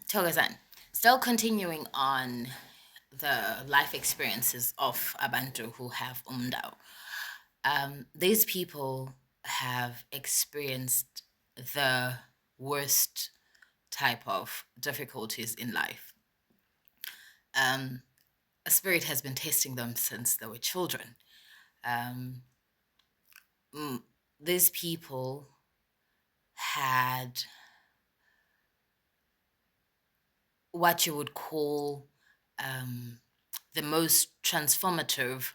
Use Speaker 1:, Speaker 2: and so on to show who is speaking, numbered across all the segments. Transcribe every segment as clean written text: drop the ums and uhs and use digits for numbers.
Speaker 1: Togazan, still continuing on the life experiences of Abantu who have Umdao. These people have experienced the worst type of difficulties in life. Um, a spirit has been testing them since they were children. Um, these people had what you would call the most transformative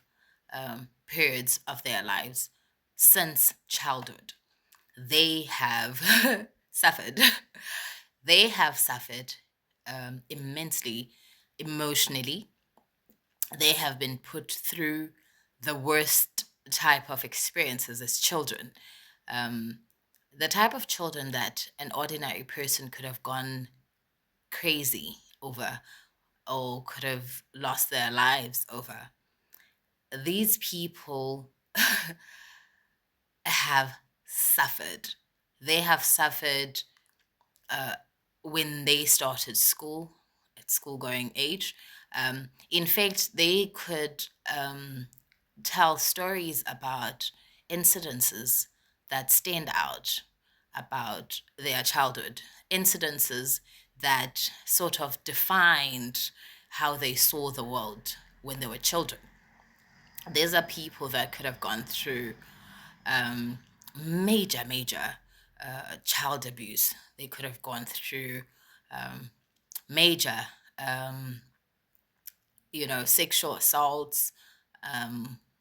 Speaker 1: periods of their lives since childhood. They have suffered. They have suffered immensely emotionally. They have been put through the worst type of experiences as children. Um, the type of children that an ordinary person could have gone crazy over or could have lost their lives over. These people have suffered. They have suffered when they started school, at school going age. In fact, they could tell stories about incidences that stand out about their childhood, incidences that sort of defined how they saw the world when they were children. These are people that could have gone through major child abuse. They could have gone through major, sexual assaults,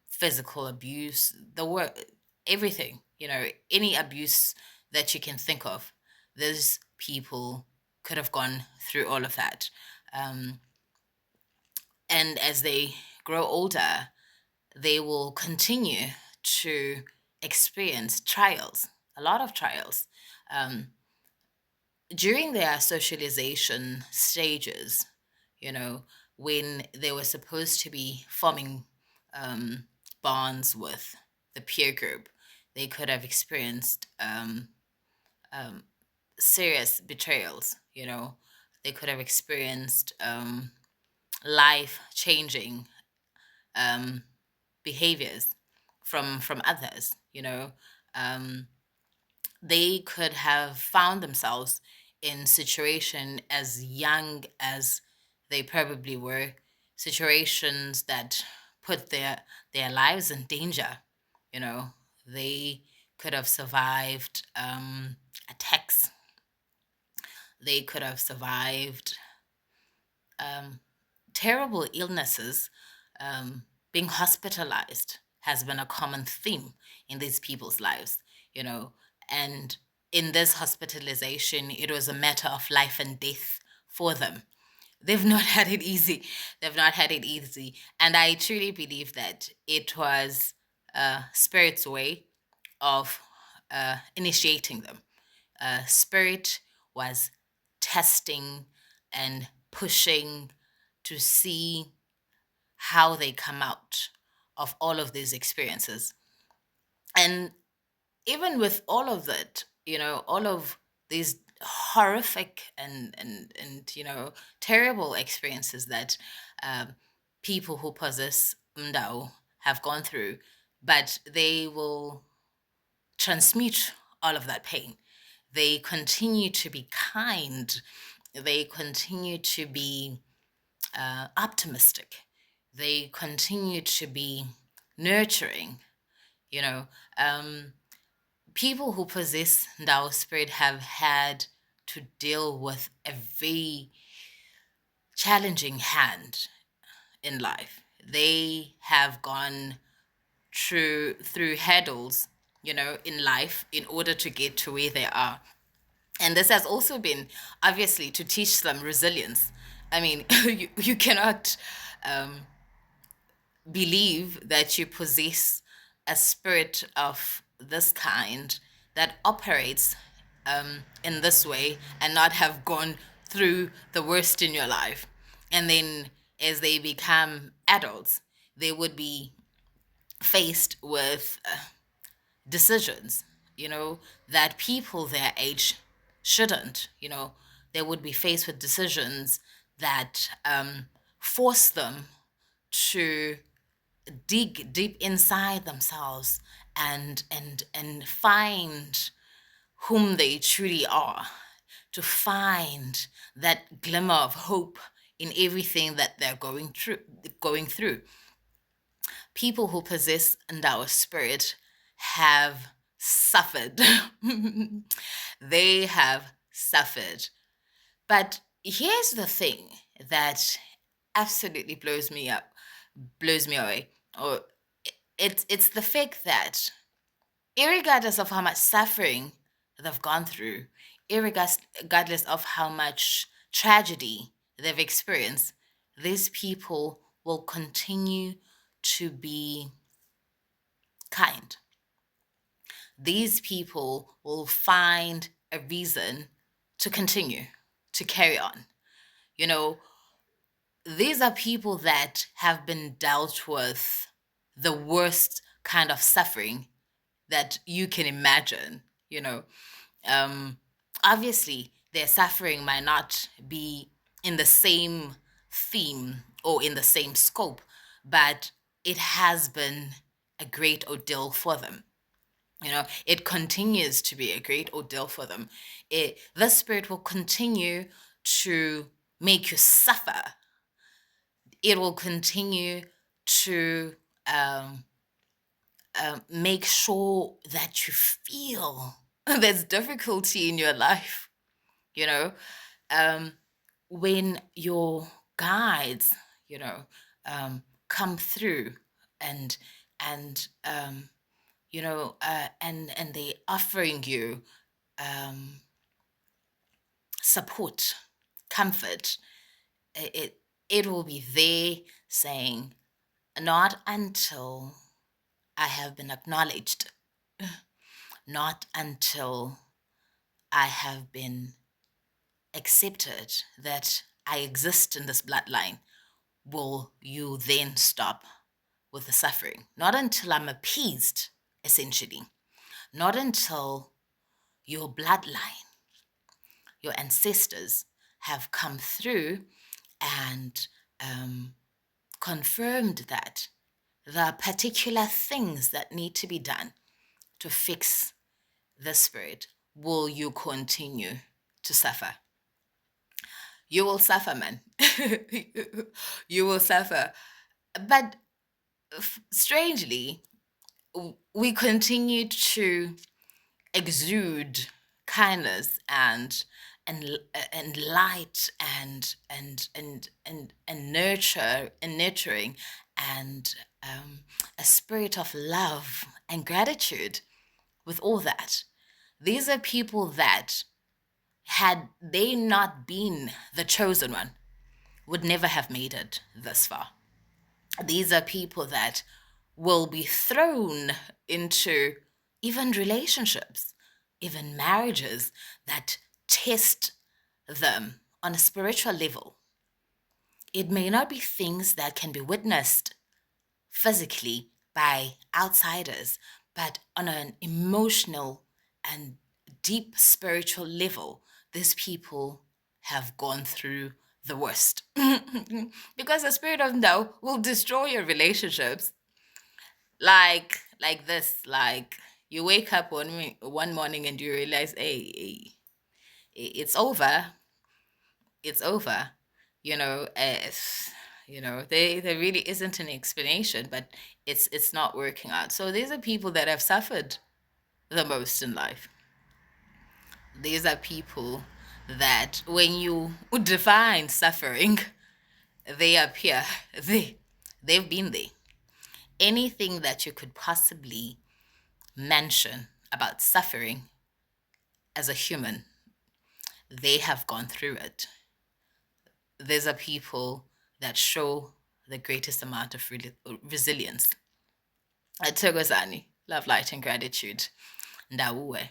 Speaker 1: physical abuse, everything, any abuse that you can think of. These people could have gone through all of that. And as they grow older, they will continue to experience trials, a lot of trials. During their socialization stages, when they were supposed to be forming bonds with the peer group, they could have experienced serious betrayals, they could have experienced life changing behaviors from others. They could have found themselves in situation as young as they probably were, situations that put their lives in danger. They could have survived attacks. They could have survived terrible illnesses. Being hospitalized has been a common theme in these people's lives, and in this hospitalization, it was a matter of life and death for them. They've not had it easy. They've not had it easy. And I truly believe that it was Spirit's way of initiating them. Spirit was testing and pushing to see how they come out of all of these experiences. And even with all of that, all of these horrific and terrible experiences that people who possess Ndau have gone through, but they will transmute all of that pain. They continue to be kind. They continue to be optimistic. They continue to be nurturing. You know, people who possess Ndao Spirit have had to deal with a very challenging hand in life. They have gone through hurdles, in life in order to get to where they are. And this has also been obviously to teach them resilience. I mean, you cannot believe that you possess a spirit of this kind that operates in this way and not have gone through the worst in your life. And then as they become adults, they would be faced with decisions, that people their age shouldn't, they would be faced with decisions that force them to dig deep inside themselves and find whom they truly are, to find that glimmer of hope in everything that they're going through. People who possess Ndau Spirit have suffered. They have suffered. But here's the thing that absolutely blows me away. Or it's the fact that irregardless of how much suffering they've gone through, irregardless of how much tragedy they've experienced, these people will continue to be kind. These people will find a reason to continue, to carry on. You know, these are people that have been dealt with the worst kind of suffering that you can imagine, you know. Um, Obviously, their suffering might not be in the same theme or in the same scope, but it has been a great ordeal for them. You know, it continues to be a great ordeal for them. The spirit will continue to make you suffer. It will continue to um, make sure that you feel there's difficulty in your life. You know, um, when your guides, you know, come through and and and they offering you um, support, comfort. It will be there saying, not until I have been acknowledged, not until I have been accepted that I exist in this bloodline, will you then stop with the suffering. Not until I'm appeased, essentially. Not until your bloodline, your ancestors have come through and confirmed that there are particular things that need to be done to fix the spirit, will you continue to suffer. You will suffer, man. You will suffer. But strangely, we continue to exude kindness and light and nurturing and a spirit of love and gratitude with all that. These are people that, had they not been the chosen one, would never have made it this far. These are people that will be thrown into even relationships, even marriages that test them on a spiritual level. It may not be things that can be witnessed physically by outsiders, but on an emotional and deep spiritual level, these people have gone through the worst. Because the spirit of Ndau will destroy your relationships. Like this, like you wake up one morning and you realize, hey, it's over. It's over. You know, there really isn't an explanation, but it's not working out. So these are people that have suffered the most in life. These are people that when you define suffering, they appear. They've been there. Anything that you could possibly mention about suffering as a human, they have gone through it. These are people that show the greatest amount of resilience. Atogozani, love, light, and gratitude. Ndauwe.